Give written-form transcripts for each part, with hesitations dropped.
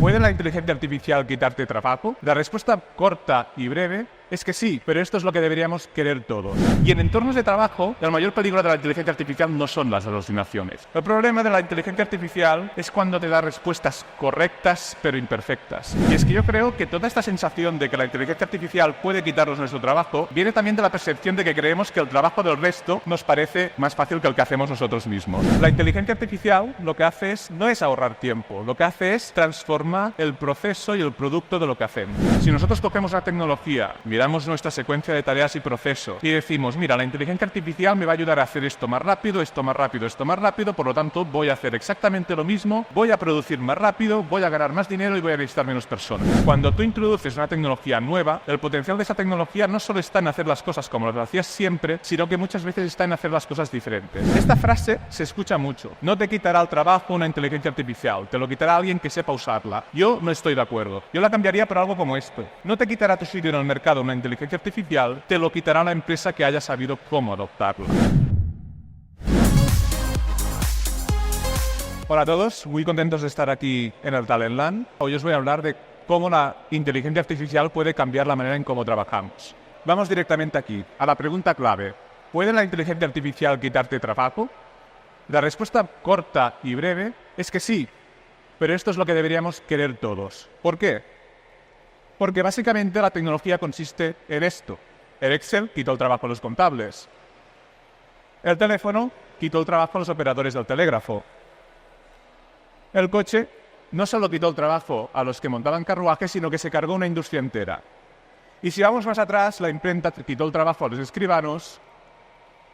¿Puede la inteligencia artificial quitarte trabajo? La respuesta corta y breve es que sí, pero esto es lo que deberíamos querer todos. Y en entornos de trabajo, el mayor peligro de la inteligencia artificial no son las alucinaciones. El problema de la inteligencia artificial es cuando te da respuestas correctas pero imperfectas. Y es que yo creo que toda esta sensación de que la inteligencia artificial puede quitarnos nuestro trabajo viene también de la percepción de que creemos que el trabajo del resto nos parece más fácil que el que hacemos nosotros mismos. La inteligencia artificial lo que hace no es ahorrar tiempo, lo que hace es transformar el proceso y el producto de lo que hacemos. Si nosotros cogemos la tecnología, miramos nuestra secuencia de tareas y procesos y decimos, mira, la inteligencia artificial me va a ayudar a hacer esto más rápido, esto más rápido, esto más rápido, por lo tanto voy a hacer exactamente lo mismo, voy a producir más rápido, voy a ganar más dinero y voy a necesitar menos personas. Cuando tú introduces una tecnología nueva, el potencial de esa tecnología no solo está en hacer las cosas como las hacías siempre, sino que muchas veces está en hacer las cosas diferentes. Esta frase se escucha mucho. No te quitará el trabajo una inteligencia artificial, te lo quitará alguien que sepa usarla. Yo no estoy de acuerdo. Yo la cambiaría por algo como esto. No te quitará tu sitio en el mercado una inteligencia artificial, te lo quitará la empresa que haya sabido cómo adoptarla. Hola a todos, muy contentos de estar aquí en el Talentland. Hoy os voy a hablar de cómo la inteligencia artificial puede cambiar la manera en cómo trabajamos. Vamos directamente aquí, a la pregunta clave. ¿Puede la inteligencia artificial quitarte trabajo? La respuesta corta y breve es que sí, pero esto es lo que deberíamos querer todos. ¿Por qué? Porque básicamente la tecnología consiste en esto. El Excel quitó el trabajo a los contables. El teléfono quitó el trabajo a los operadores del telégrafo. El coche no solo quitó el trabajo a los que montaban carruajes, sino que se cargó una industria entera. Y si vamos más atrás, la imprenta quitó el trabajo a los escribanos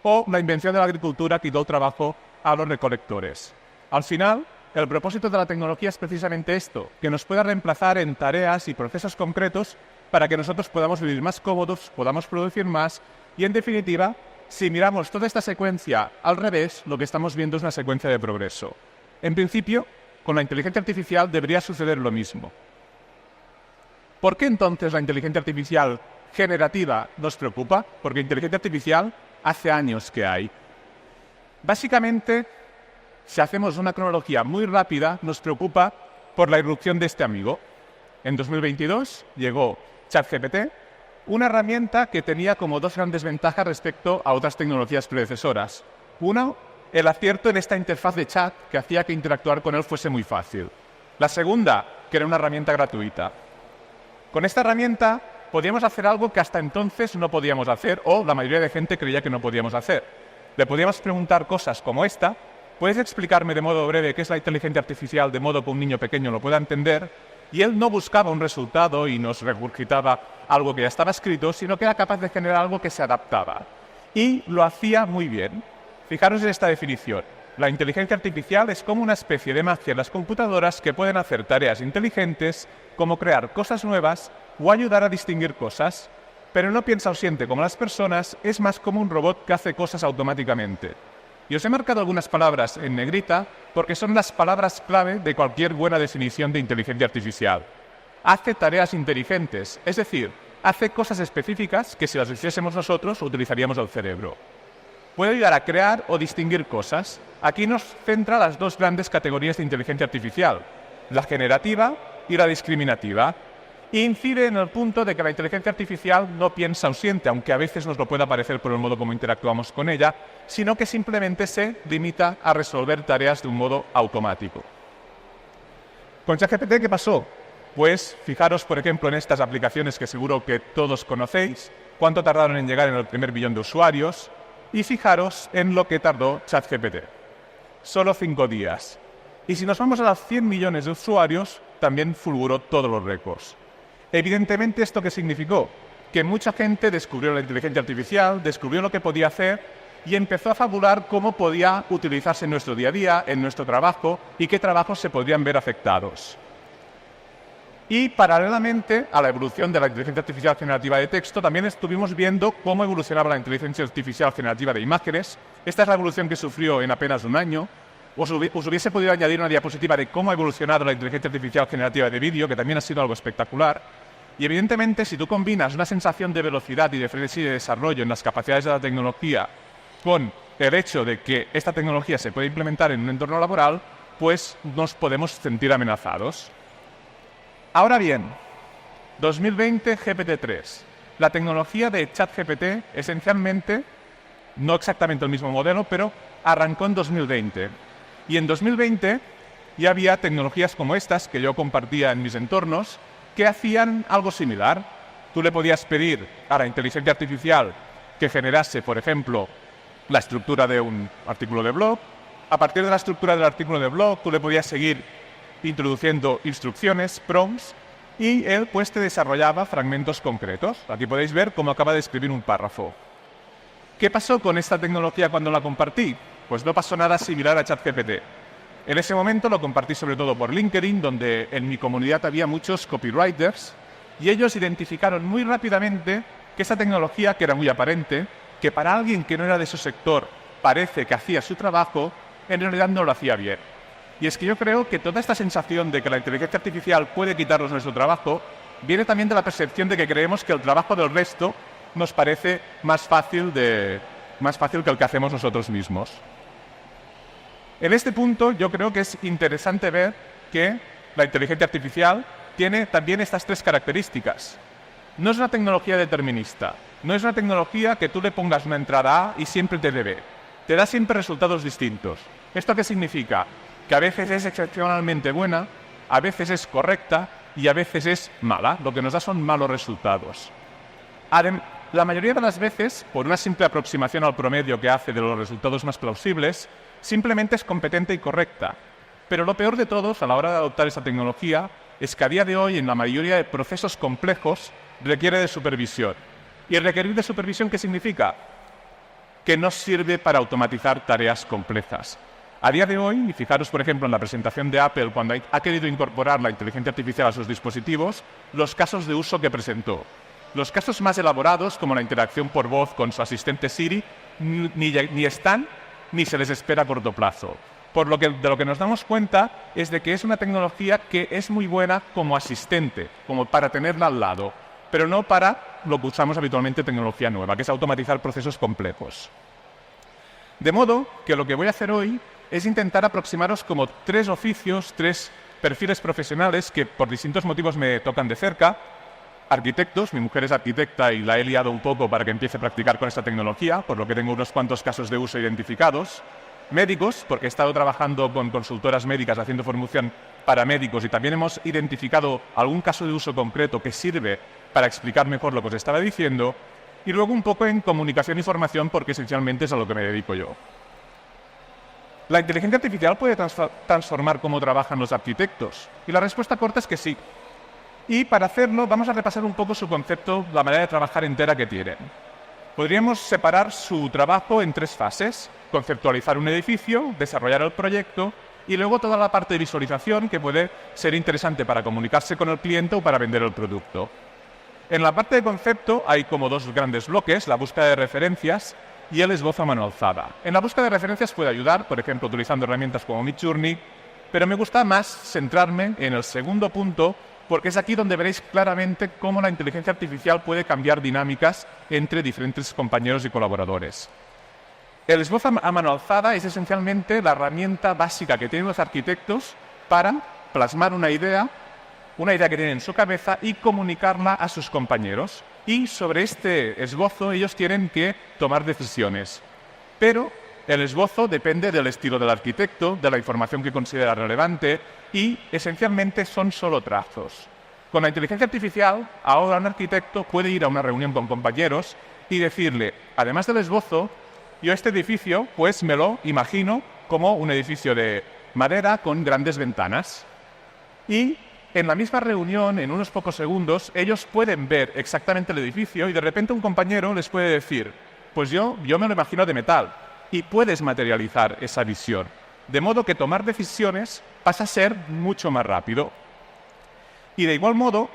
o la invención de la agricultura quitó el trabajo a los recolectores. Al final, el propósito de la tecnología es precisamente esto, que nos pueda reemplazar en tareas y procesos concretos para que nosotros podamos vivir más cómodos, podamos producir más y, en definitiva, si miramos toda esta secuencia al revés, lo que estamos viendo es una secuencia de progreso. En principio, con la inteligencia artificial debería suceder lo mismo. ¿Por qué entonces la inteligencia artificial generativa nos preocupa? Porque inteligencia artificial hace años que hay. Básicamente, si hacemos una cronología muy rápida, nos preocupa por la irrupción de este amigo. En 2022 llegó ChatGPT, una herramienta que tenía como dos grandes ventajas respecto a otras tecnologías predecesoras. Una, el acierto en esta interfaz de chat que hacía que interactuar con él fuese muy fácil. La segunda, que era una herramienta gratuita. Con esta herramienta podíamos hacer algo que hasta entonces no podíamos hacer, o la mayoría de gente creía que no podíamos hacer. Le podíamos preguntar cosas como esta: ¿puedes explicarme de modo breve qué es la inteligencia artificial de modo que un niño pequeño lo pueda entender? Y él no buscaba un resultado y nos regurgitaba algo que ya estaba escrito, sino que era capaz de generar algo que se adaptaba. Y lo hacía muy bien. Fijaros en esta definición. La inteligencia artificial es como una especie de magia en las computadoras que pueden hacer tareas inteligentes, como crear cosas nuevas o ayudar a distinguir cosas. Pero no piensa o siente como las personas, es más como un robot que hace cosas automáticamente. Y os he marcado algunas palabras en negrita porque son las palabras clave de cualquier buena definición de inteligencia artificial. Hace tareas inteligentes, es decir, hace cosas específicas que si las hiciésemos nosotros utilizaríamos el cerebro. Puede ayudar a crear o distinguir cosas. Aquí nos centra las dos grandes categorías de inteligencia artificial, la generativa y la discriminativa. Y incide en el punto de que la inteligencia artificial no piensa o siente, aunque a veces nos lo pueda parecer por el modo como interactuamos con ella, sino que simplemente se limita a resolver tareas de un modo automático. ¿Con ChatGPT qué pasó? Pues fijaros, por ejemplo, en estas aplicaciones que seguro que todos conocéis, cuánto tardaron en llegar en el primer billón de usuarios, y fijaros en lo que tardó ChatGPT. Solo 5 días. Y si nos vamos a los 100 millones de usuarios, también fulguró todos los récords. Evidentemente, ¿esto qué significó? Que mucha gente descubrió la inteligencia artificial, descubrió lo que podía hacer y empezó a fabular cómo podía utilizarse en nuestro día a día, en nuestro trabajo y qué trabajos se podrían ver afectados. Y paralelamente a la evolución de la inteligencia artificial generativa de texto, también estuvimos viendo cómo evolucionaba la inteligencia artificial generativa de imágenes. Esta es la evolución que sufrió en apenas un año. Os hubiese podido añadir una diapositiva de cómo ha evolucionado la inteligencia artificial generativa de vídeo, que también ha sido algo espectacular. Y evidentemente, si tú combinas una sensación de velocidad y de frenesí de desarrollo en las capacidades de la tecnología con el hecho de que esta tecnología se puede implementar en un entorno laboral, pues nos podemos sentir amenazados. Ahora bien, 2020 GPT-3. La tecnología de ChatGPT, esencialmente, no exactamente el mismo modelo, pero arrancó en 2020. Y en 2020 ya había tecnologías como estas, que yo compartía en mis entornos, que hacían algo similar. Tú le podías pedir a la inteligencia artificial que generase, por ejemplo, la estructura de un artículo de blog. A partir de la estructura del artículo de blog, tú le podías seguir introduciendo instrucciones, prompts, y él pues te desarrollaba fragmentos concretos. Aquí podéis ver cómo acaba de escribir un párrafo. ¿Qué pasó con esta tecnología cuando la compartí? Pues no pasó nada similar a ChatGPT. En ese momento lo compartí sobre todo por LinkedIn, donde en mi comunidad había muchos copywriters, y ellos identificaron muy rápidamente que esa tecnología, que era muy aparente, que para alguien que no era de su sector parece que hacía su trabajo, en realidad no lo hacía bien. Y es que yo creo que toda esta sensación de que la inteligencia artificial puede quitarnos nuestro trabajo viene también de la percepción de que creemos que el trabajo del resto nos parece más fácil que el que hacemos nosotros mismos. En este punto yo creo que es interesante ver que la inteligencia artificial tiene también estas tres características. No es una tecnología determinista, no es una tecnología que tú le pongas una entrada A y siempre te dé B. Te da siempre resultados distintos. ¿Esto qué significa? Que a veces es excepcionalmente buena, a veces es correcta y a veces es mala. Lo que nos da son malos resultados. La mayoría de las veces, por una simple aproximación al promedio que hace de los resultados más plausibles, simplemente es competente y correcta. Pero lo peor de todos a la hora de adoptar esta tecnología es que a día de hoy, en la mayoría de procesos complejos, requiere de supervisión. ¿Y requerir de supervisión qué significa? Que no sirve para automatizar tareas complejas. A día de hoy, y fijaros por ejemplo en la presentación de Apple cuando ha querido incorporar la inteligencia artificial a sus dispositivos, los casos de uso que presentó. Los casos más elaborados, como la interacción por voz con su asistente Siri, ni están ni se les espera a corto plazo. Por lo que de lo que nos damos cuenta es de que es una tecnología que es muy buena como asistente, como para tenerla al lado, pero no para lo que usamos habitualmente tecnología nueva, que es automatizar procesos complejos. De modo que lo que voy a hacer hoy es intentar aproximaros como tres oficios, tres perfiles profesionales que por distintos motivos me tocan de cerca. Arquitectos, mi mujer es arquitecta y la he liado un poco para que empiece a practicar con esta tecnología, por lo que tengo unos cuantos casos de uso identificados. Médicos, porque he estado trabajando con consultoras médicas haciendo formación para médicos y también hemos identificado algún caso de uso concreto que sirve para explicar mejor lo que os estaba diciendo. Y luego un poco en comunicación y formación, porque esencialmente es a lo que me dedico yo. ¿La inteligencia artificial puede transformar cómo trabajan los arquitectos? Y la respuesta corta es que sí. Y para hacerlo vamos a repasar un poco su concepto, la manera de trabajar entera que tienen. Podríamos separar su trabajo en tres fases: conceptualizar un edificio, desarrollar el proyecto y luego toda la parte de visualización que puede ser interesante para comunicarse con el cliente o para vender el producto. En la parte de concepto hay como dos grandes bloques: la búsqueda de referencias y el esbozo a mano alzada. En la búsqueda de referencias puede ayudar, por ejemplo, utilizando herramientas como Midjourney, pero me gusta más centrarme en el segundo punto, porque es aquí donde veréis claramente cómo la inteligencia artificial puede cambiar dinámicas entre diferentes compañeros y colaboradores. El esbozo a mano alzada es esencialmente la herramienta básica que tienen los arquitectos para plasmar una idea que tienen en su cabeza y comunicarla a sus compañeros. Y sobre este esbozo ellos tienen que tomar decisiones. Pero el esbozo depende del estilo del arquitecto, de la información que considera relevante y esencialmente son solo trazos. Con la inteligencia artificial, ahora un arquitecto puede ir a una reunión con compañeros y decirle, además del esbozo, yo este edificio pues me lo imagino como un edificio de madera con grandes ventanas. Y en la misma reunión, en unos pocos segundos, ellos pueden ver exactamente el edificio y de repente un compañero les puede decir, pues yo me lo imagino de metal, y puedes materializar esa visión. De modo que tomar decisiones pasa a ser mucho más rápido. Y de igual modo,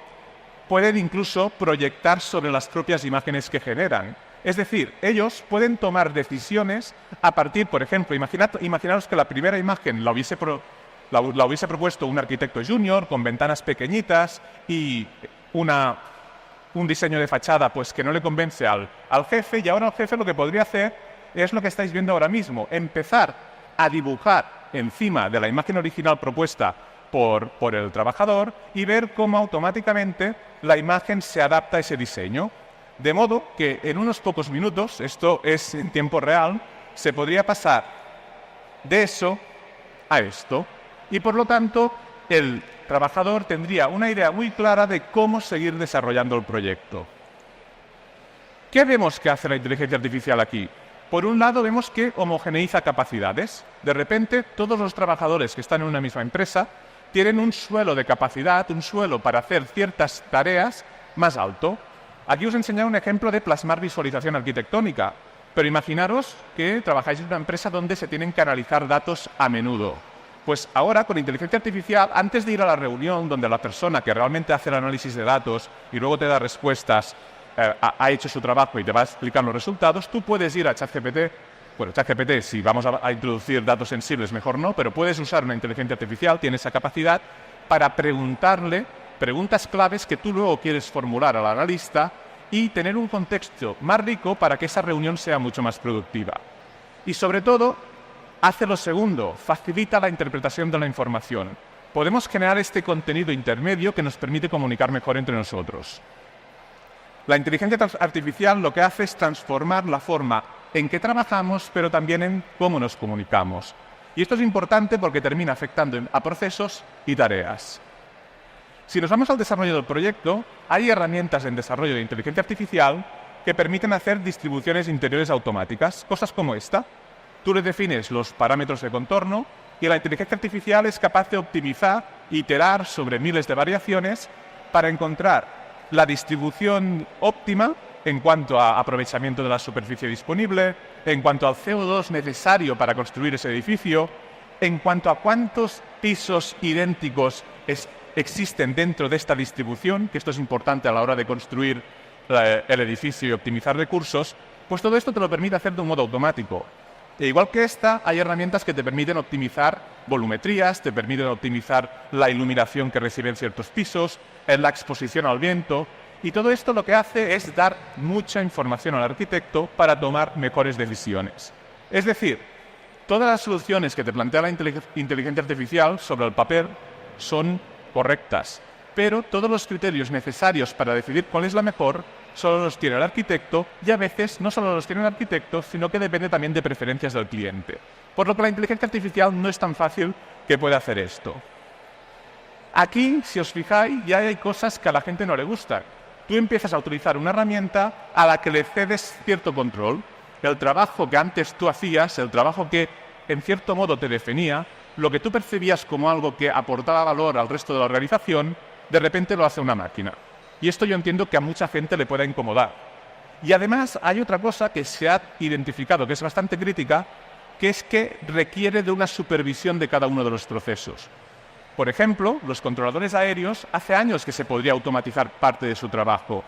pueden incluso proyectar sobre las propias imágenes que generan. Es decir, ellos pueden tomar decisiones a partir, por ejemplo, imaginaros que la primera imagen la hubiese propuesto un arquitecto junior con ventanas pequeñitas y un diseño de fachada pues que no le convence al jefe, y ahora el jefe lo que podría hacer es lo que estáis viendo ahora mismo: empezar a dibujar encima de la imagen original propuesta por el trabajador y ver cómo automáticamente la imagen se adapta a ese diseño. De modo que en unos pocos minutos, esto es en tiempo real, se podría pasar de eso a esto. Y por lo tanto, el trabajador tendría una idea muy clara de cómo seguir desarrollando el proyecto. ¿Qué vemos que hace la inteligencia artificial aquí? Por un lado, vemos que homogeneiza capacidades. De repente, todos los trabajadores que están en una misma empresa tienen un suelo de capacidad, un suelo para hacer ciertas tareas más alto. Aquí os he enseñado un ejemplo de plasmar visualización arquitectónica, pero imaginaros que trabajáis en una empresa donde se tienen que analizar datos a menudo. Pues ahora, con inteligencia artificial, antes de ir a la reunión donde la persona que realmente hace el análisis de datos y luego te da respuestas, ha hecho su trabajo y te va a explicar los resultados, tú puedes ir a ChatGPT. Bueno, ChatGPT, si vamos a introducir datos sensibles, mejor no, pero puedes usar una inteligencia artificial, tiene esa capacidad, para preguntarle preguntas claves que tú luego quieres formular al analista y tener un contexto más rico para que esa reunión sea mucho más productiva. Y sobre todo, hace lo segundo, facilita la interpretación de la información. Podemos generar este contenido intermedio que nos permite comunicar mejor entre nosotros. La inteligencia artificial lo que hace es transformar la forma en que trabajamos, pero también en cómo nos comunicamos. Y esto es importante porque termina afectando a procesos y tareas. Si nos vamos al desarrollo del proyecto, hay herramientas en desarrollo de inteligencia artificial que permiten hacer distribuciones interiores automáticas, cosas como esta. Tú le defines los parámetros de contorno y la inteligencia artificial es capaz de optimizar, iterar sobre miles de variaciones para encontrar la distribución óptima en cuanto a aprovechamiento de la superficie disponible, en cuanto al CO2 necesario para construir ese edificio, en cuanto a cuántos pisos idénticos existen dentro de esta distribución, que esto es importante a la hora de construir el edificio y optimizar recursos, pues todo esto te lo permite hacer de un modo automático. E igual que esta, hay herramientas que te permiten optimizar volumetrías, te permiten optimizar la iluminación que reciben ciertos pisos, la exposición al viento, y todo esto lo que hace es dar mucha información al arquitecto para tomar mejores decisiones. Es decir, todas las soluciones que te plantea la inteligencia artificial sobre el papel son correctas, pero todos los criterios necesarios para decidir cuál es la mejor solo los tiene el arquitecto y a veces no solo los tiene el arquitecto, sino que depende también de preferencias del cliente. Por lo que la inteligencia artificial no es tan fácil que pueda hacer esto. Aquí, si os fijáis, ya hay cosas que a la gente no le gustan. Tú empiezas a utilizar una herramienta a la que le cedes cierto control. El trabajo que antes tú hacías, el trabajo que en cierto modo te definía, lo que tú percibías como algo que aportaba valor al resto de la organización, de repente lo hace una máquina. Y esto yo entiendo que a mucha gente le pueda incomodar. Y además hay otra cosa que se ha identificado, que es bastante crítica, que es que requiere de una supervisión de cada uno de los procesos. Por ejemplo, los controladores aéreos hace años que se podría automatizar parte de su trabajo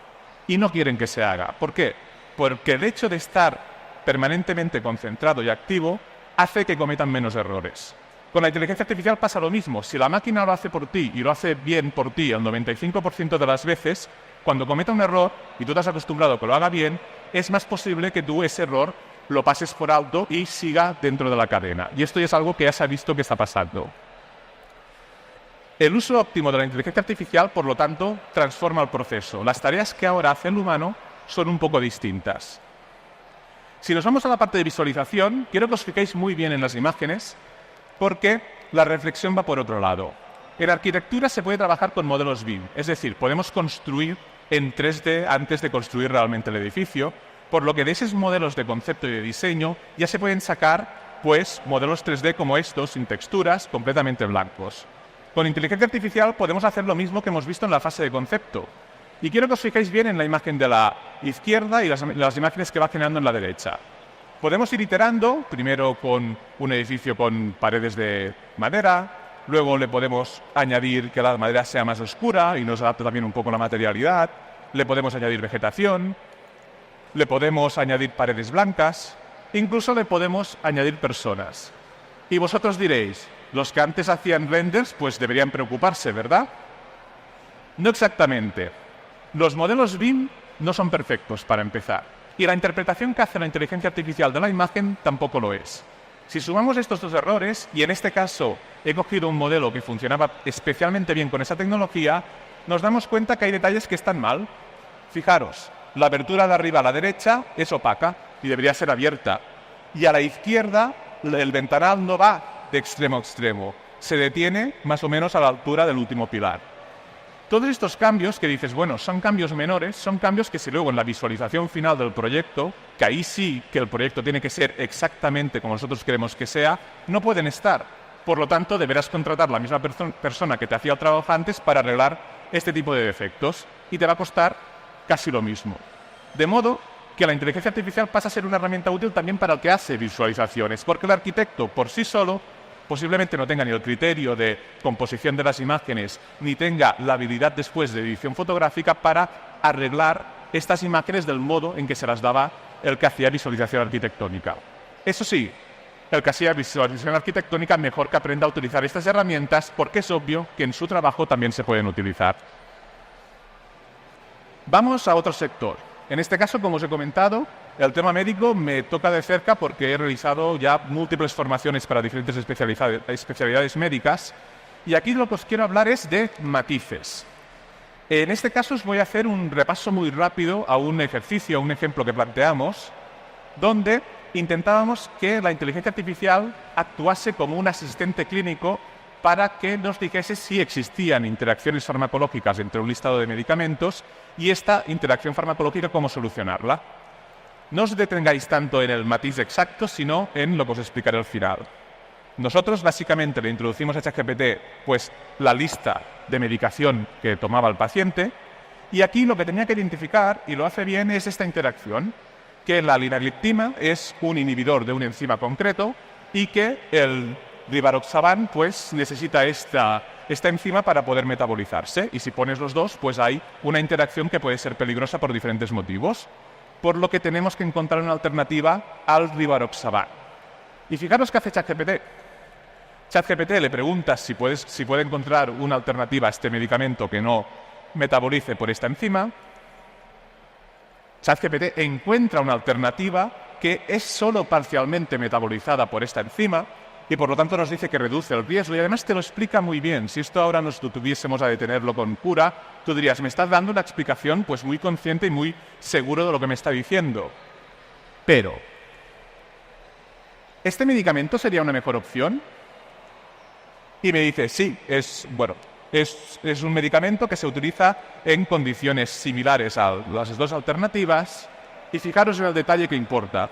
y no quieren que se haga. ¿Por qué? Porque el hecho de estar permanentemente concentrado y activo hace que cometan menos errores. Con la inteligencia artificial pasa lo mismo. Si la máquina lo hace por ti y lo hace bien por ti el 95% de las veces, cuando cometa un error y tú te has acostumbrado a que lo haga bien, es más posible que tú ese error lo pases por alto y siga dentro de la cadena. Y esto ya es algo que ya se ha visto que está pasando. El uso óptimo de la inteligencia artificial, por lo tanto, transforma el proceso. Las tareas que ahora hace el humano son un poco distintas. Si nos vamos a la parte de visualización, quiero que os fijéis muy bien en las imágenes, porque la reflexión va por otro lado. En arquitectura se puede trabajar con modelos BIM, es decir, podemos construir en 3D antes de construir realmente el edificio, por lo que de esos modelos de concepto y de diseño ya se pueden sacar pues, modelos 3D como estos, sin texturas, completamente blancos. Con inteligencia artificial podemos hacer lo mismo que hemos visto en la fase de concepto. Y quiero que os fijéis bien en la imagen de la izquierda y las imágenes que va generando en la derecha. Podemos ir iterando, primero con un edificio con paredes de madera, luego le podemos añadir que la madera sea más oscura y nos adapte también un poco la materialidad, le podemos añadir vegetación, le podemos añadir paredes blancas, incluso le podemos añadir personas. Y vosotros diréis, los que antes hacían renders, pues deberían preocuparse, ¿verdad? No exactamente. Los modelos BIM no son perfectos para empezar. Y la interpretación que hace la inteligencia artificial de la imagen tampoco lo es. Si sumamos estos dos errores, y en este caso he cogido un modelo que funcionaba especialmente bien con esa tecnología, nos damos cuenta que hay detalles que están mal. Fijaros, la abertura de arriba a la derecha es opaca y debería ser abierta. Y a la izquierda, el ventanal no va de extremo a extremo, se detiene más o menos a la altura del último pilar. Todos estos cambios que dices, bueno, son cambios menores, son cambios que si luego en la visualización final del proyecto, que ahí sí que el proyecto tiene que ser exactamente como nosotros queremos que sea, no pueden estar. Por lo tanto, deberás contratar la misma persona que te hacía el trabajo antes para arreglar este tipo de defectos y te va a costar casi lo mismo. De modo que la inteligencia artificial pasa a ser una herramienta útil también para el que hace visualizaciones, porque el arquitecto por sí solo posiblemente no tenga ni el criterio de composición de las imágenes, ni tenga la habilidad después de edición fotográfica para arreglar estas imágenes del modo en que se las daba el que hacía visualización arquitectónica. Eso sí, el que hacía visualización arquitectónica mejor que aprenda a utilizar estas herramientas, porque es obvio que en su trabajo también se pueden utilizar. Vamos a otro sector. En este caso, como os he comentado, el tema médico me toca de cerca porque he realizado ya múltiples formaciones para diferentes especialidades médicas, y aquí lo que os quiero hablar es de matices. En este caso os voy a hacer un repaso muy rápido a un ejercicio, a un ejemplo que planteamos, donde intentábamos que la inteligencia artificial actuase como un asistente clínico para que nos dijese si existían interacciones farmacológicas entre un listado de medicamentos y esta interacción farmacológica cómo solucionarla. No os detengáis tanto en el matiz exacto, sino en lo que os explicaré al final. Nosotros básicamente le introducimos a ChatGPT pues la lista de medicación que tomaba el paciente, y aquí lo que tenía que identificar, y lo hace bien, es esta interacción, que la linagliptina es un inhibidor de una enzima concreto y que el rivaroxaban pues necesita esta enzima para poder metabolizarse, y si pones los dos pues hay una interacción que puede ser peligrosa por diferentes motivos, por lo que tenemos que encontrar una alternativa al rivaroxaban. Y fijaros qué hace ChatGPT. ChatGPT le pregunta si puede encontrar una alternativa a este medicamento que no metabolice por esta enzima. ChatGPT encuentra una alternativa que es solo parcialmente metabolizada por esta enzima, y por lo tanto nos dice que reduce el riesgo, y además te lo explica muy bien. Si esto ahora nos tuviésemos a detenerlo con cura, tú dirías, me estás dando una explicación pues muy consciente y muy seguro de lo que me está diciendo. Pero, ¿este medicamento sería una mejor opción? Y me dice, sí, es un medicamento que se utiliza en condiciones similares a las dos alternativas, y fijaros en el detalle que importa.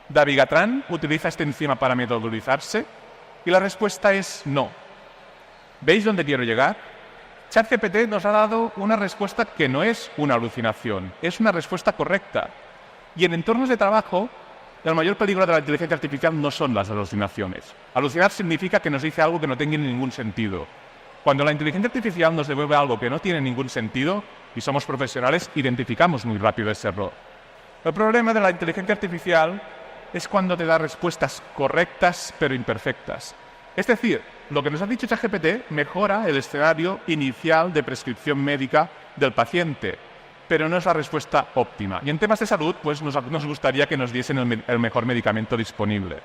¿Dabigatran utiliza esta enzima para metabolizarse? Y la respuesta es no. ¿Veis dónde quiero llegar? ChatGPT nos ha dado una respuesta que no es una alucinación, es una respuesta correcta. Y en entornos de trabajo, el mayor peligro de la inteligencia artificial no son las alucinaciones. Alucinar significa que nos dice algo que no tiene ningún sentido. Cuando la inteligencia artificial nos devuelve algo que no tiene ningún sentido, y somos profesionales, identificamos muy rápido ese error. El problema de la inteligencia artificial es cuando te da respuestas correctas pero imperfectas. Es decir, lo que nos ha dicho ChatGPT mejora el escenario inicial de prescripción médica del paciente, pero no es la respuesta óptima. Y en temas de salud, pues nos gustaría que nos diesen el mejor medicamento disponible.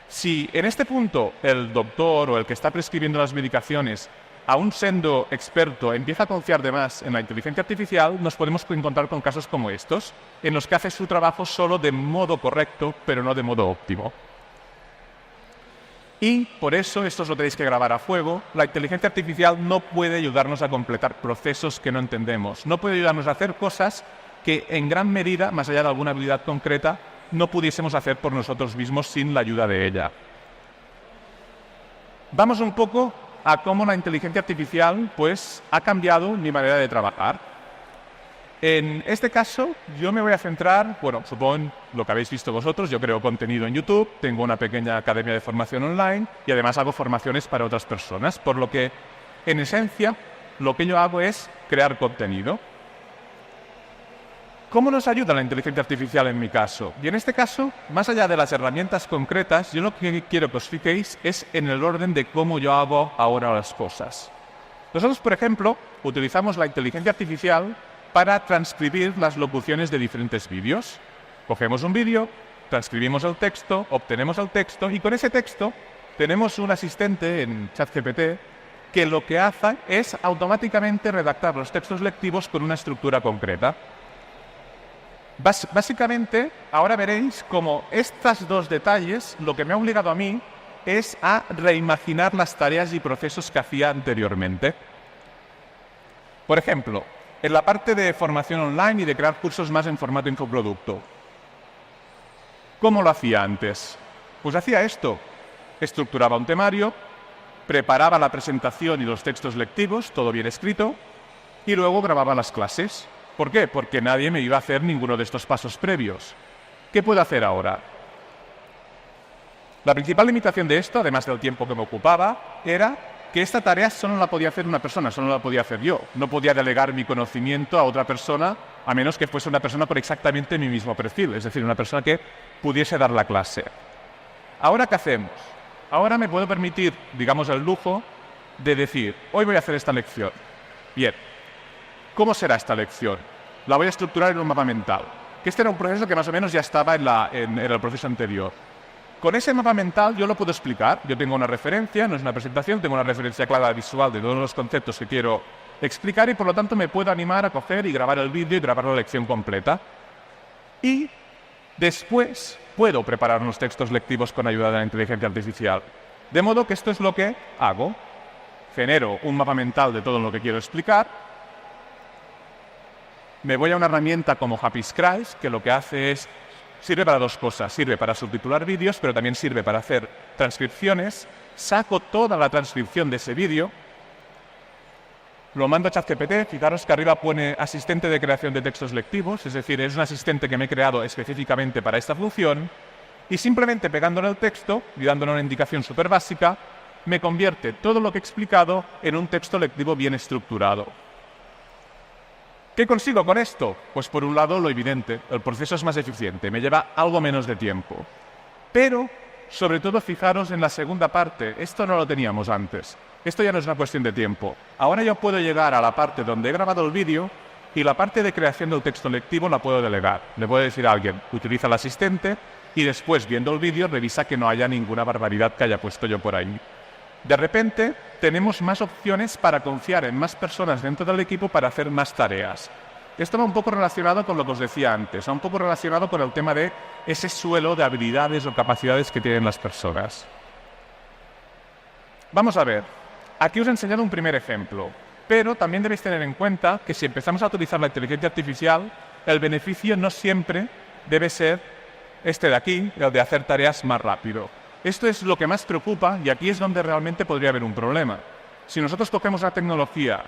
Si en este punto el doctor o el que está prescribiendo las medicaciones, aún siendo experto, empieza a confiar de más en la inteligencia artificial, nos podemos encontrar con casos como estos, en los que hace su trabajo solo de modo correcto, pero no de modo óptimo. Y por eso, esto os lo tenéis que grabar a fuego, la inteligencia artificial no puede ayudarnos a completar procesos que no entendemos. No puede ayudarnos a hacer cosas que en gran medida, más allá de alguna habilidad concreta, no pudiésemos hacer por nosotros mismos sin la ayuda de ella. Vamos un poco a cómo la inteligencia artificial pues, ha cambiado mi manera de trabajar. En este caso, yo me voy a centrar, supongo lo que habéis visto vosotros, yo creo contenido en YouTube, tengo una pequeña academia de formación online y además hago formaciones para otras personas, por lo que, en esencia, lo que yo hago es crear contenido. ¿Cómo nos ayuda la inteligencia artificial en mi caso? Y en este caso, más allá de las herramientas concretas, yo lo que quiero que os fijéis es en el orden de cómo yo hago ahora las cosas. Nosotros, por ejemplo, utilizamos la inteligencia artificial para transcribir las locuciones de diferentes vídeos. Cogemos un vídeo, transcribimos el texto, obtenemos el texto y con ese texto tenemos un asistente en ChatGPT que lo que hace es automáticamente redactar los textos lectivos con una estructura concreta. Básicamente, ahora veréis cómo estos dos detalles lo que me ha obligado a mí es a reimaginar las tareas y procesos que hacía anteriormente. Por ejemplo, en la parte de formación online y de crear cursos más en formato infoproducto. ¿Cómo lo hacía antes? Pues hacía esto. Estructuraba un temario, preparaba la presentación y los textos lectivos, todo bien escrito, y luego grababa las clases. ¿Por qué? Porque nadie me iba a hacer ninguno de estos pasos previos. ¿Qué puedo hacer ahora? La principal limitación de esto, además del tiempo que me ocupaba, era que esta tarea solo la podía hacer una persona, solo la podía hacer yo. No podía delegar mi conocimiento a otra persona, a menos que fuese una persona con exactamente mi mismo perfil, es decir, una persona que pudiese dar la clase. ¿Ahora qué hacemos? Ahora me puedo permitir, digamos, el lujo de decir, hoy voy a hacer esta lección. Bien, ¿cómo será esta lección? La voy a estructurar en un mapa mental. Que este era un proceso que más o menos ya estaba en el proceso anterior. Con ese mapa mental yo lo puedo explicar. Yo tengo una referencia, no es una presentación, tengo una referencia clara visual de todos los conceptos que quiero explicar y por lo tanto me puedo animar a coger y grabar el vídeo y grabar la lección completa. Y después puedo preparar unos textos lectivos con ayuda de la inteligencia artificial. De modo que esto es lo que hago. Genero un mapa mental de todo lo que quiero explicar. Me voy a una herramienta como Happy Scribe, que lo que hace es, sirve para dos cosas. Sirve para subtitular vídeos, pero también sirve para hacer transcripciones. Saco toda la transcripción de ese vídeo, lo mando a ChatGPT. Fijaros que arriba pone asistente de creación de textos lectivos, es decir, es un asistente que me he creado específicamente para esta función, y simplemente pegándole el texto y dándole una indicación súper básica, me convierte todo lo que he explicado en un texto lectivo bien estructurado. ¿Qué consigo con esto? Pues por un lado lo evidente, el proceso es más eficiente, me lleva algo menos de tiempo. Pero, sobre todo, fijaros en la segunda parte, esto no lo teníamos antes. Esto ya no es una cuestión de tiempo. Ahora yo puedo llegar a la parte donde he grabado el vídeo y la parte de creación del texto lectivo la puedo delegar. Le puedo decir a alguien, utiliza el asistente y después, viendo el vídeo, revisa que no haya ninguna barbaridad que haya puesto yo por ahí. De repente, tenemos más opciones para confiar en más personas dentro del equipo para hacer más tareas. Esto va un poco relacionado con lo que os decía antes, va un poco relacionado con el tema de ese suelo de habilidades o capacidades que tienen las personas. Vamos a ver. Aquí os he enseñado un primer ejemplo, pero también debéis tener en cuenta que si empezamos a utilizar la inteligencia artificial, el beneficio no siempre debe ser este de aquí, el de hacer tareas más rápido. Esto es lo que más preocupa y aquí es donde realmente podría haber un problema. Si nosotros cogemos la tecnología,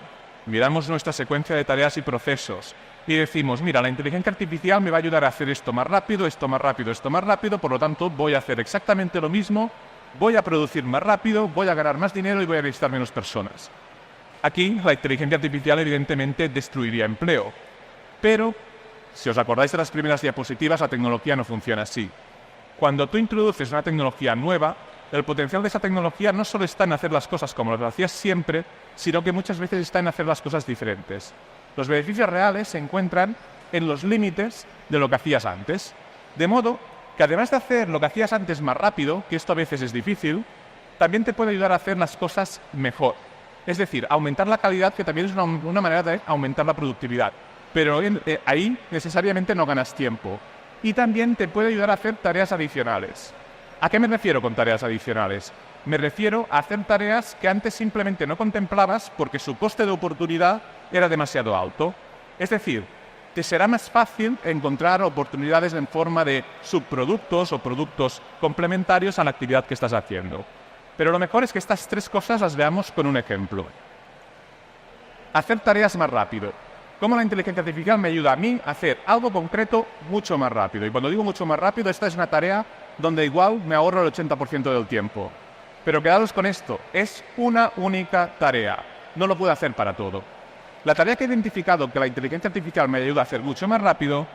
miramos nuestra secuencia de tareas y procesos y decimos, mira, la inteligencia artificial me va a ayudar a hacer esto más rápido, esto más rápido, esto más rápido, por lo tanto voy a hacer exactamente lo mismo, voy a producir más rápido, voy a ganar más dinero y voy a necesitar menos personas. Aquí la inteligencia artificial evidentemente destruiría empleo, pero si os acordáis de las primeras diapositivas, la tecnología no funciona así. Cuando tú introduces una tecnología nueva, el potencial de esa tecnología no solo está en hacer las cosas como las hacías siempre, sino que muchas veces está en hacer las cosas diferentes. Los beneficios reales se encuentran en los límites de lo que hacías antes. De modo que además de hacer lo que hacías antes más rápido, que esto a veces es difícil, también te puede ayudar a hacer las cosas mejor. Es decir, aumentar la calidad, que también es una manera de aumentar la productividad. Pero ahí necesariamente no ganas tiempo. Y también te puede ayudar a hacer tareas adicionales. ¿A qué me refiero con tareas adicionales? Me refiero a hacer tareas que antes simplemente no contemplabas porque su coste de oportunidad era demasiado alto. Es decir, te será más fácil encontrar oportunidades en forma de subproductos o productos complementarios a la actividad que estás haciendo. Pero lo mejor es que estas tres cosas las veamos con un ejemplo. Hacer tareas más rápido. ¿Cómo la inteligencia artificial me ayuda a mí a hacer algo concreto mucho más rápido? Y cuando digo mucho más rápido, esta es una tarea donde igual me ahorro el 80% del tiempo. Pero quedaros con esto, es una única tarea. No lo puedo hacer para todo. La tarea que he identificado que la inteligencia artificial me ayuda a hacer mucho más rápido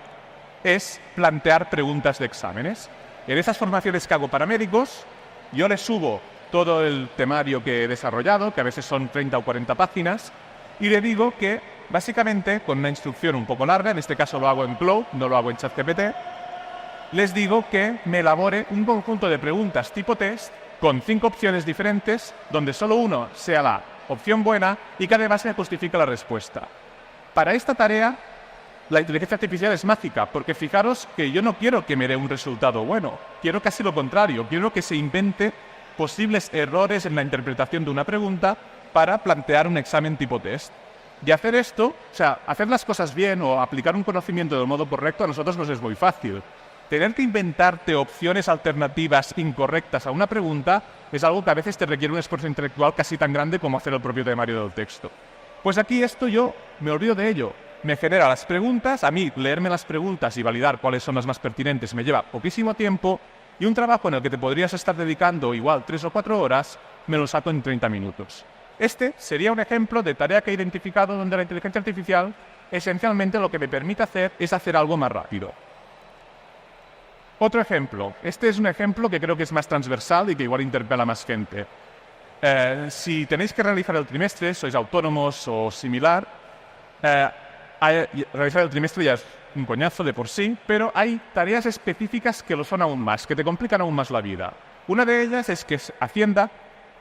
es plantear preguntas de exámenes. En esas formaciones que hago para médicos, yo les subo todo el temario que he desarrollado, que a veces son 30 o 40 páginas, y le digo que, básicamente, con una instrucción un poco larga, en este caso lo hago en Claude, no lo hago en ChatGPT, les digo que me elabore un conjunto de preguntas tipo test con 5 opciones diferentes, donde solo uno sea la opción buena y que además me justifique la respuesta. Para esta tarea, la inteligencia artificial es mágica, porque fijaros que yo no quiero que me dé un resultado bueno, quiero casi lo contrario, quiero que se invente posibles errores en la interpretación de una pregunta para plantear un examen tipo test. Y hacer esto, o sea, hacer las cosas bien o aplicar un conocimiento del modo correcto a nosotros nos es muy fácil. Tener que inventarte opciones alternativas incorrectas a una pregunta es algo que a veces te requiere un esfuerzo intelectual casi tan grande como hacer el propio temario del texto. Pues aquí esto yo me olvido de ello. Me genera las preguntas, a mí leerme las preguntas y validar cuáles son las más pertinentes me lleva poquísimo tiempo y un trabajo en el que te podrías estar dedicando igual 3 o 4 horas, me lo saco en 30 minutos. Este sería un ejemplo de tarea que he identificado donde la inteligencia artificial esencialmente lo que me permite hacer es hacer algo más rápido. Otro ejemplo. Este es un ejemplo que creo que es más transversal y que igual interpela a más gente. Si tenéis que realizar el trimestre, sois autónomos o similar, realizar el trimestre ya es un coñazo de por sí, pero hay tareas específicas que lo son aún más, que te complican aún más la vida. Una de ellas es que Hacienda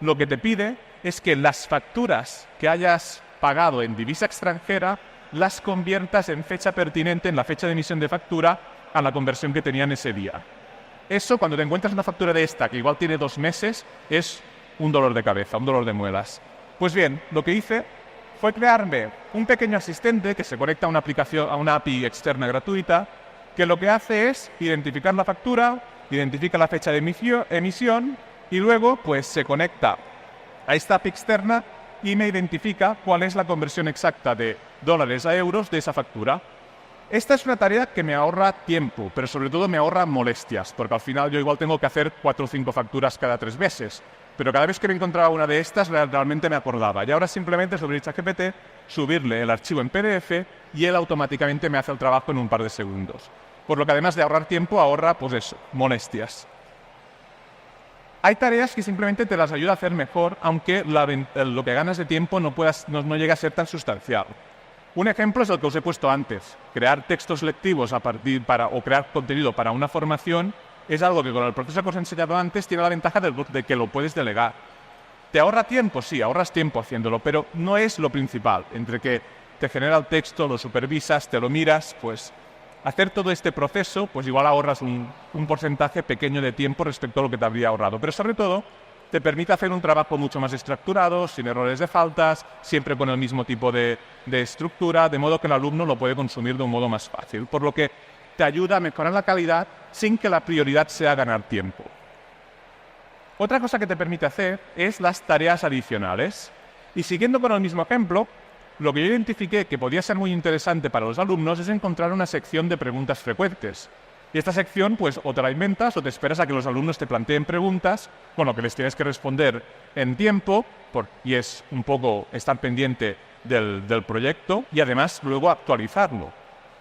lo que te pide es que las facturas que hayas pagado en divisa extranjera las conviertas en fecha pertinente, en la fecha de emisión de factura, a la conversión que tenían ese día. Eso, cuando te encuentras una factura de esta, que igual tiene 2 meses, es un dolor de cabeza, un dolor de muelas. Pues bien, lo que hice fue crearme un pequeño asistente que se conecta a una aplicación, a una API externa gratuita, que lo que hace es identificar la factura, identifica la fecha de emisión y luego pues se conecta a esta API externa y me identifica cuál es la conversión exacta de dólares a euros de esa factura. Esta es una tarea que me ahorra tiempo, pero sobre todo me ahorra molestias, porque al final yo igual tengo que hacer 4 o 5 facturas cada 3 meses. Pero cada vez que me encontraba una de estas, realmente me acordaba. Y ahora simplemente sobre ChatGPT, subirle el archivo en PDF y él automáticamente me hace el trabajo en un par de segundos. Por lo que además de ahorrar tiempo, ahorra, pues eso, molestias. Hay tareas que simplemente te las ayuda a hacer mejor, aunque lo que ganas de tiempo no llegue a ser tan sustancial. Un ejemplo es el que os he puesto antes. Crear textos lectivos o crear contenido para una formación es algo que con el proceso que os he enseñado antes tiene la ventaja de que lo puedes delegar. ¿Te ahorra tiempo? Sí, ahorras tiempo haciéndolo, pero no es lo principal. Entre que te genera el texto, lo supervisas, te lo miras, pues hacer todo este proceso, pues igual ahorras un porcentaje pequeño de tiempo respecto a lo que te habría ahorrado. Pero sobre todo, te permite hacer un trabajo mucho más estructurado, sin errores de faltas, siempre con el mismo tipo de estructura, de modo que el alumno lo puede consumir de un modo más fácil. Por lo que te ayuda a mejorar la calidad sin que la prioridad sea ganar tiempo. Otra cosa que te permite hacer es las tareas adicionales. Y siguiendo con el mismo ejemplo, lo que yo identifiqué que podía ser muy interesante para los alumnos es encontrar una sección de preguntas frecuentes. Y esta sección, pues, o te la inventas o te esperas a que los alumnos te planteen preguntas, con lo que les tienes que responder en tiempo, y es un poco estar pendiente del proyecto, y además luego actualizarlo.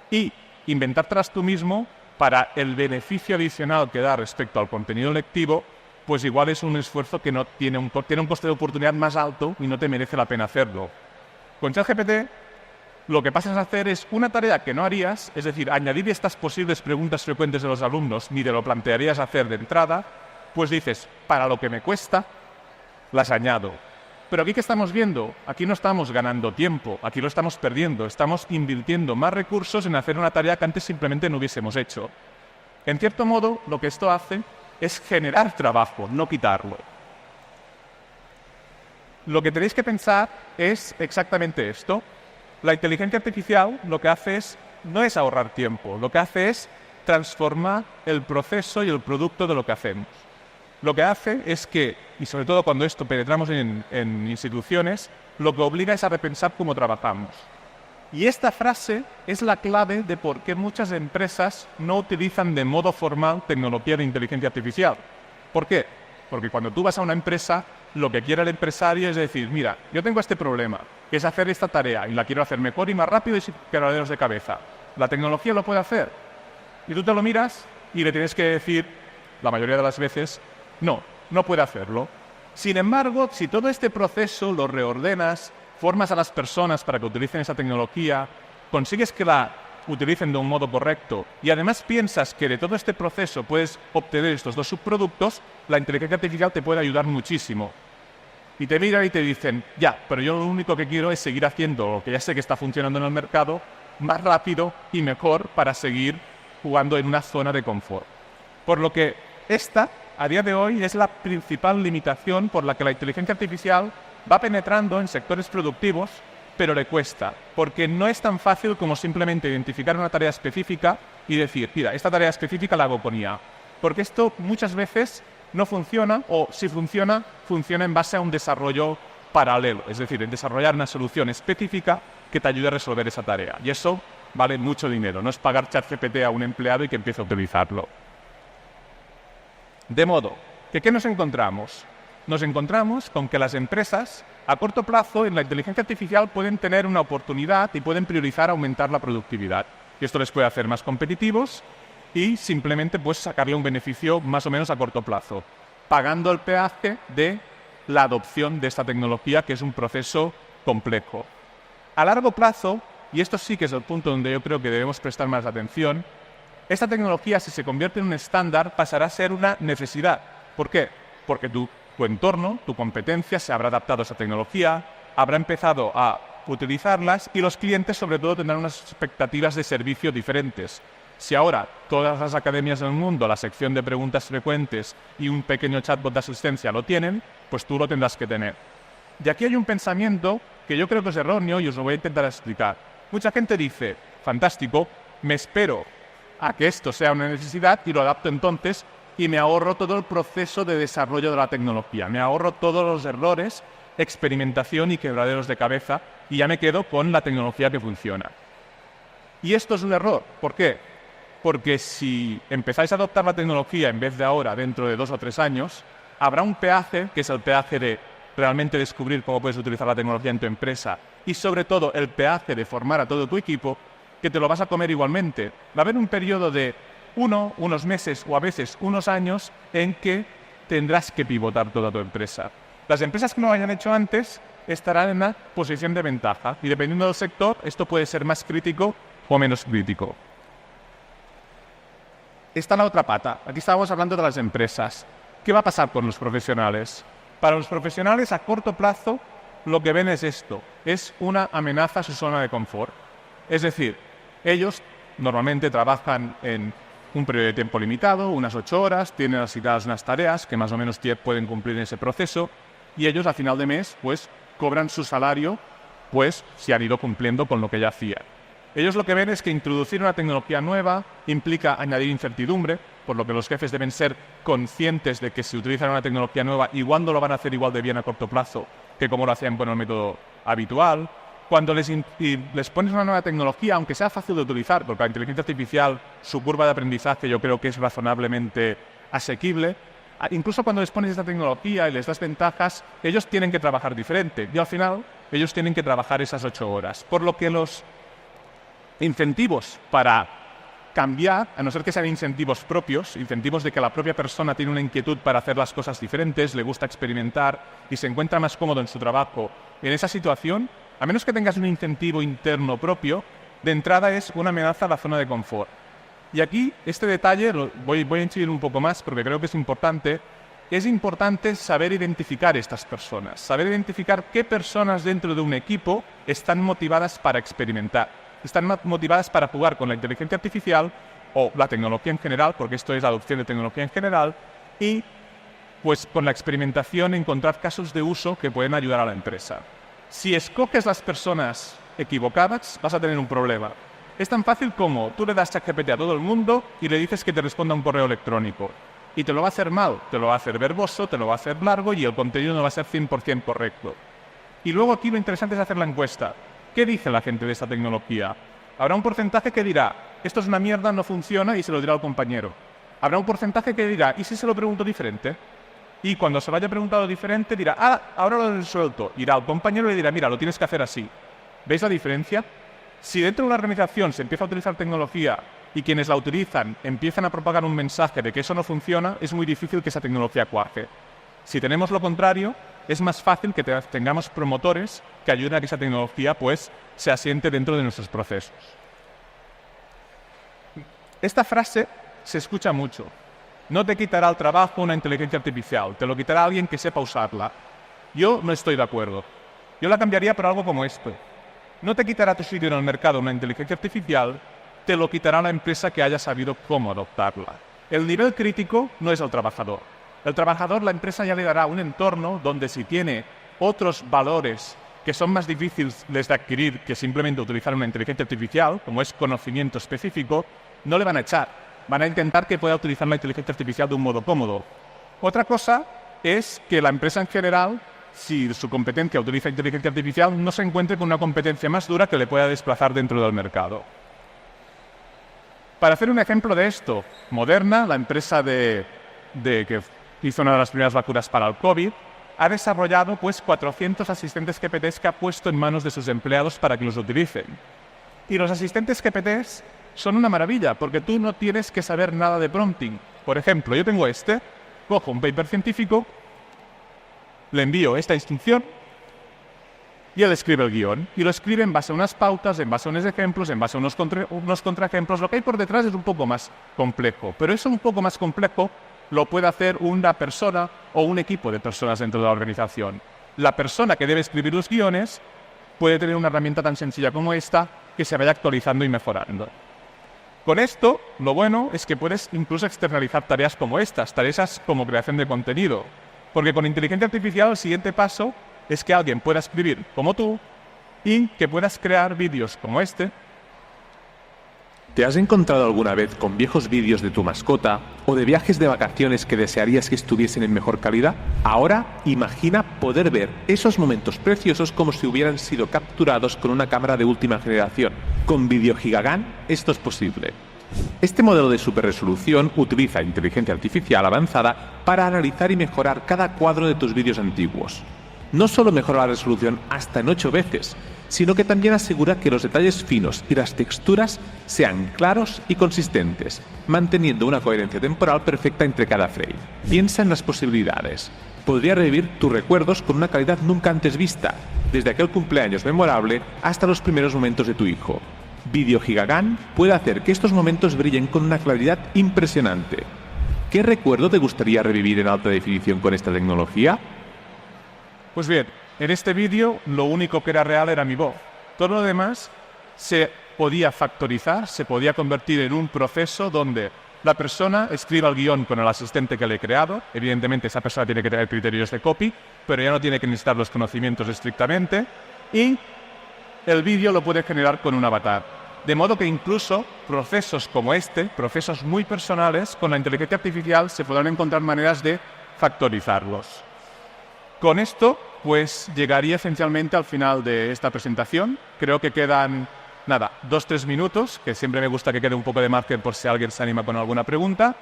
Y inventártelas tú mismo para el beneficio adicional que da respecto al contenido lectivo, pues igual es un esfuerzo que no tiene un coste de oportunidad más alto y no te merece la pena hacerlo. Con ChatGPT lo que pasas a hacer es una tarea que no harías, es decir, añadir estas posibles preguntas frecuentes de los alumnos, ni te lo plantearías hacer de entrada, pues dices, para lo que me cuesta, las añado. Pero aquí, ¿qué estamos viendo? Aquí no estamos ganando tiempo, aquí lo estamos perdiendo, estamos invirtiendo más recursos en hacer una tarea que antes simplemente no hubiésemos hecho. En cierto modo, lo que esto hace es generar trabajo, no quitarlo. Lo que tenéis que pensar es exactamente esto. La inteligencia artificial lo que hace no es ahorrar tiempo, lo que hace es transformar el proceso y el producto de lo que hacemos. Lo que hace es que, y sobre todo cuando esto penetramos en instituciones, lo que obliga es a repensar cómo trabajamos. Y esta frase es la clave de por qué muchas empresas no utilizan de modo formal tecnología de inteligencia artificial. ¿Por qué? Porque cuando tú vas a una empresa, lo que quiere el empresario es decir, mira, yo tengo este problema, que es hacer esta tarea, y la quiero hacer mejor y más rápido y sin quebraderos de cabeza. ¿La tecnología lo puede hacer? Y tú te lo miras y le tienes que decir, la mayoría de las veces, no puede hacerlo. Sin embargo, si todo este proceso lo reordenas, formas a las personas para que utilicen esa tecnología, consigues que la utilicen de un modo correcto y además piensas que de todo este proceso puedes obtener estos dos subproductos, la inteligencia artificial te puede ayudar muchísimo. Y te miran y te dicen, ya, pero yo lo único que quiero es seguir haciendo lo que ya sé que está funcionando en el mercado más rápido y mejor para seguir jugando en una zona de confort. Por lo que esta, a día de hoy, es la principal limitación por la que la inteligencia artificial va penetrando en sectores productivos, pero le cuesta, porque no es tan fácil como simplemente identificar una tarea específica y decir, mira, esta tarea específica la hago con IA. Porque esto muchas veces no funciona, o si funciona, funciona en base a un desarrollo paralelo, es decir, en desarrollar una solución específica que te ayude a resolver esa tarea. Y eso vale mucho dinero, no es pagar ChatGPT a un empleado y que empiece a utilizarlo. De modo que, ¿qué nos encontramos? Nos encontramos con que las empresas, a corto plazo, en la inteligencia artificial pueden tener una oportunidad y pueden priorizar aumentar la productividad. Y esto les puede hacer más competitivos y simplemente pues sacarle un beneficio más o menos a corto plazo, pagando el peaje de la adopción de esta tecnología, que es un proceso complejo. A largo plazo, y esto sí que es el punto donde yo creo que debemos prestar más atención, esta tecnología, si se convierte en un estándar, pasará a ser una necesidad. ¿Por qué? Porque tu entorno, tu competencia, se habrá adaptado a esa tecnología, habrá empezado a utilizarlas y los clientes, sobre todo, tendrán unas expectativas de servicio diferentes. Si ahora todas las academias del mundo, la sección de preguntas frecuentes y un pequeño chatbot de asistencia lo tienen, pues tú lo tendrás que tener. Y aquí hay un pensamiento que yo creo que es erróneo y os lo voy a intentar explicar. Mucha gente dice, fantástico, me espero a que esto sea una necesidad y lo adapto entonces y me ahorro todo el proceso de desarrollo de la tecnología, me ahorro todos los errores, experimentación y quebraderos de cabeza y ya me quedo con la tecnología que funciona. Y esto es un error. ¿Por qué? Porque si empezáis a adoptar la tecnología en vez de ahora, dentro de 2 o 3 años, habrá un peaje, que es el peaje de realmente descubrir cómo puedes utilizar la tecnología en tu empresa y sobre todo el peaje de formar a todo tu equipo, que te lo vas a comer igualmente. Va a haber un periodo de unos meses o a veces unos años en que tendrás que pivotar toda tu empresa. Las empresas que no lo hayan hecho antes estarán en una posición de ventaja y dependiendo del sector esto puede ser más crítico o menos crítico. Está la otra pata. Aquí estábamos hablando de las empresas. ¿Qué va a pasar con los profesionales? Para los profesionales a corto plazo lo que ven es esto, es una amenaza a su zona de confort. Es decir, ellos normalmente trabajan en un periodo de tiempo limitado, unas 8 horas, tienen asignadas unas tareas que más o menos pueden cumplir en ese proceso y ellos a final de mes pues cobran su salario pues si han ido cumpliendo con lo que ya hacían. Ellos lo que ven es que introducir una tecnología nueva implica añadir incertidumbre, por lo que los jefes deben ser conscientes de que si utilizan una tecnología nueva, igual no lo van a hacer igual de bien a corto plazo que como lo hacían con el método habitual. Cuando les pones una nueva tecnología, aunque sea fácil de utilizar, porque la inteligencia artificial, su curva de aprendizaje yo creo que es razonablemente asequible, incluso cuando les pones esta tecnología y les das ventajas, ellos tienen que trabajar diferente y al final ellos tienen que trabajar esas 8 horas. Por lo que los incentivos para cambiar, a no ser que sean incentivos propios, incentivos de que la propia persona tiene una inquietud para hacer las cosas diferentes, le gusta experimentar y se encuentra más cómodo en su trabajo, en esa situación, a menos que tengas un incentivo interno propio, de entrada es una amenaza a la zona de confort. Y aquí, este detalle, voy a incidir un poco más porque creo que es importante saber identificar estas personas, saber identificar qué personas dentro de un equipo están motivadas para experimentar. Están motivadas para jugar con la inteligencia artificial o la tecnología en general, porque esto es la adopción de tecnología en general, y pues con la experimentación encontrar casos de uso que pueden ayudar a la empresa. Si escoges las personas equivocadas, vas a tener un problema. Es tan fácil como tú le das ChatGPT a todo el mundo y le dices que te responda un correo electrónico. Y te lo va a hacer mal, te lo va a hacer verboso, te lo va a hacer largo y el contenido no va a ser 100% correcto. Y luego aquí lo interesante es hacer la encuesta. ¿Qué dice la gente de esta tecnología? Habrá un porcentaje que dirá, esto es una mierda, no funciona, y se lo dirá al compañero. Habrá un porcentaje que dirá, ¿y si se lo pregunto diferente? Y cuando se lo haya preguntado diferente, dirá, ahora lo he resuelto. Irá al compañero y le dirá, mira, lo tienes que hacer así. ¿Veis la diferencia? Si dentro de una organización se empieza a utilizar tecnología y quienes la utilizan empiezan a propagar un mensaje de que eso no funciona, es muy difícil que esa tecnología cuaje. Si tenemos lo contrario, es más fácil que tengamos promotores que ayuden a que esa tecnología pues, se asiente dentro de nuestros procesos. Esta frase se escucha mucho. No te quitará el trabajo una inteligencia artificial, te lo quitará alguien que sepa usarla. Yo no estoy de acuerdo. Yo la cambiaría por algo como esto. No te quitará tu sitio en el mercado una inteligencia artificial, te lo quitará la empresa que haya sabido cómo adoptarla. El nivel crítico no es el trabajador. El trabajador, la empresa ya le dará un entorno donde si tiene otros valores que son más difíciles de adquirir que simplemente utilizar una inteligencia artificial, como es conocimiento específico, no le van a echar. Van a intentar que pueda utilizar la inteligencia artificial de un modo cómodo. Otra cosa es que la empresa en general, si su competencia utiliza inteligencia artificial, no se encuentre con una competencia más dura que le pueda desplazar dentro del mercado. Para hacer un ejemplo de esto, Moderna, la empresa que hizo una de las primeras vacunas para el COVID, ha desarrollado 400 asistentes GPTs que ha puesto en manos de sus empleados para que los utilicen. Y los asistentes GPTs son una maravilla, porque tú no tienes que saber nada de prompting. Por ejemplo, yo tengo cojo un paper científico, le envío esta instrucción y él escribe el guión. Y lo escribe en base a unas pautas, en base a unos ejemplos, en base a unos contraejemplos. Lo que hay por detrás es un poco más complejo, pero eso un poco más complejo lo puede hacer una persona o un equipo de personas dentro de la organización. La persona que debe escribir los guiones puede tener una herramienta tan sencilla como esta que se vaya actualizando y mejorando. Con esto, lo bueno es que puedes incluso externalizar tareas como estas, tareas como creación de contenido. Porque con inteligencia artificial el siguiente paso es que alguien pueda escribir como tú y que puedas crear vídeos como este. ¿Te has encontrado alguna vez con viejos vídeos de tu mascota o de viajes de vacaciones que desearías que estuviesen en mejor calidad? Ahora imagina poder ver esos momentos preciosos como si hubieran sido capturados con una cámara de última generación. Con Video Gigagan esto es posible. Este modelo de superresolución utiliza inteligencia artificial avanzada para analizar y mejorar cada cuadro de tus vídeos antiguos. No solo mejora la resolución hasta en 8 veces, sino que también asegura que los detalles finos y las texturas sean claros y consistentes, manteniendo una coherencia temporal perfecta entre cada frame. Piensa en las posibilidades. Podría revivir tus recuerdos con una calidad nunca antes vista, desde aquel cumpleaños memorable hasta los primeros momentos de tu hijo. Video Gigagan puede hacer que estos momentos brillen con una claridad impresionante. ¿Qué recuerdo te gustaría revivir en alta definición con esta tecnología? Pues bien, en este vídeo lo único que era real era mi voz. Todo lo demás se podía factorizar, se podía convertir en un proceso donde la persona escriba el guión con el asistente que le he creado. Evidentemente esa persona tiene que tener criterios de copy, pero ya no tiene que necesitar los conocimientos estrictamente. Y el vídeo lo puede generar con un avatar. De modo que incluso procesos como procesos muy personales, con la inteligencia artificial se podrán encontrar maneras de factorizarlos. Con esto, pues llegaría esencialmente al final de esta presentación. Creo que quedan, 2-3 minutos, que siempre me gusta que quede un poco de margen por si alguien se anima con alguna pregunta.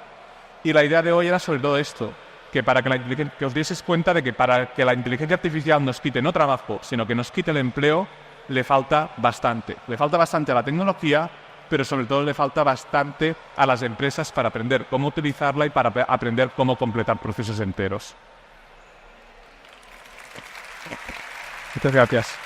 Y la idea de hoy era sobre todo esto, que os dieseis cuenta de que para que la inteligencia artificial nos quite no trabajo, sino que nos quite el empleo, le falta bastante. Le falta bastante a la tecnología, pero sobre todo le falta bastante a las empresas para aprender cómo utilizarla y para aprender cómo completar procesos enteros. Muchas gracias.